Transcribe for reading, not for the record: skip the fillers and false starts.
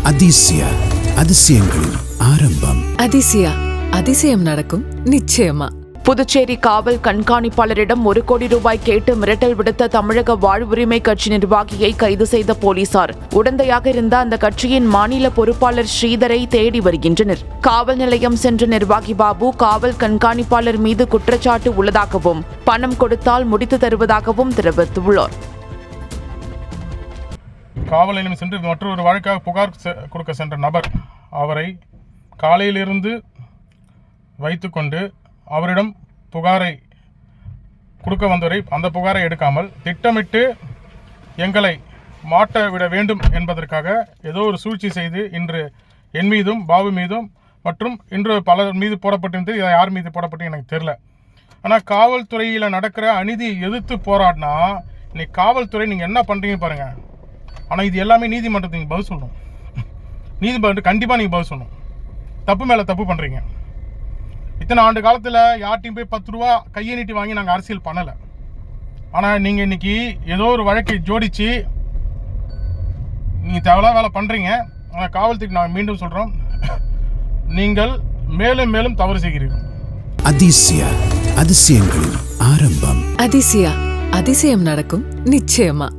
அதிசயா அதிசயங்களின் ஆரம்பம். அதிசயா அதிசயம் நடக்கும் நிச்சயமா. புதுச்சேரி காவல் கண்காணிப்பாளரிடம் 1 கோடி ரூபாய் கேட்டு மிரட்டல் விடுத்த தமிழக வாழ்வுரிமை கட்சி நிர்வாகியை கைது செய்த போலீசார் உடந்தையாக இருந்த அந்த கட்சியின் மாநில பொறுப்பாளர் ஸ்ரீதரை தேடி வருகின்றனர். காவல் நிலையம் சென்ற நிர்வாகி பாபு காவல் கண்காணிப்பாளர் மீது குற்றச்சாட்டு உள்ளதாகவும் பணம் கொடுத்தால் முடித்து தருவதாகவும் தெரிவித்துள்ளார். காவல் நிலையம் சென்று மற்றொரு வழக்காக புகார் கொடுக்க சென்ற நபர் அவரை காலையிலிருந்து வைத்துக்கொண்டு அவரிடம் புகாரை கொடுக்க வந்தவரை அந்த புகாரை எடுக்காமல் திட்டமிட்டு எங்களை மாட்ட விட வேண்டும் என்பதற்காக ஏதோ ஒரு சூழ்ச்சி செய்து இன்று என் மீதும் பாபு மீதும் மற்றும் இன்று பலர் மீது போடப்பட்டிருந்தது. இதை யார் மீது போடப்பட்டு எனக்கு தெரில. ஆனால் காவல்துறையில் நடக்கிற அநீதி எதிர்த்து போராடினா இன்னைக்கு காவல்துறை நீங்கள் என்ன பண்ணுறீங்க பாருங்கள். ஆனால் இது எல்லாமே நீதிமன்றத்துக்கு நீங்கள் பதில் சொல்லணும். நீதிமன்றம் கண்டிப்பாக நீங்கள் பதில் சொல்லணும். தப்பு மேலே தப்பு பண்ணுறீங்க. இத்தனை ஆண்டு காலத்தில் யார்ட்டையும் போய் 10 ரூபா கையை நீட்டி வாங்கி நாங்கள் அரசியல் பண்ணலை. ஆனால் நீங்கள் இன்றைக்கி ஏதோ ஒரு வழக்கை ஜோடித்து நீங்கள் தேவையில்லாத வேலை பண்ணுறீங்க. ஆனால் காவல்துறைக்கு நாங்கள் மீண்டும் சொல்கிறோம், நீங்கள் மேலும் மேலும் தவறு செய்கிறீர்கள். அதிசயா அதிசயங்களின் ஆரம்பம். அதிசயா அதிசயம் நடக்கும் நிச்சயமா.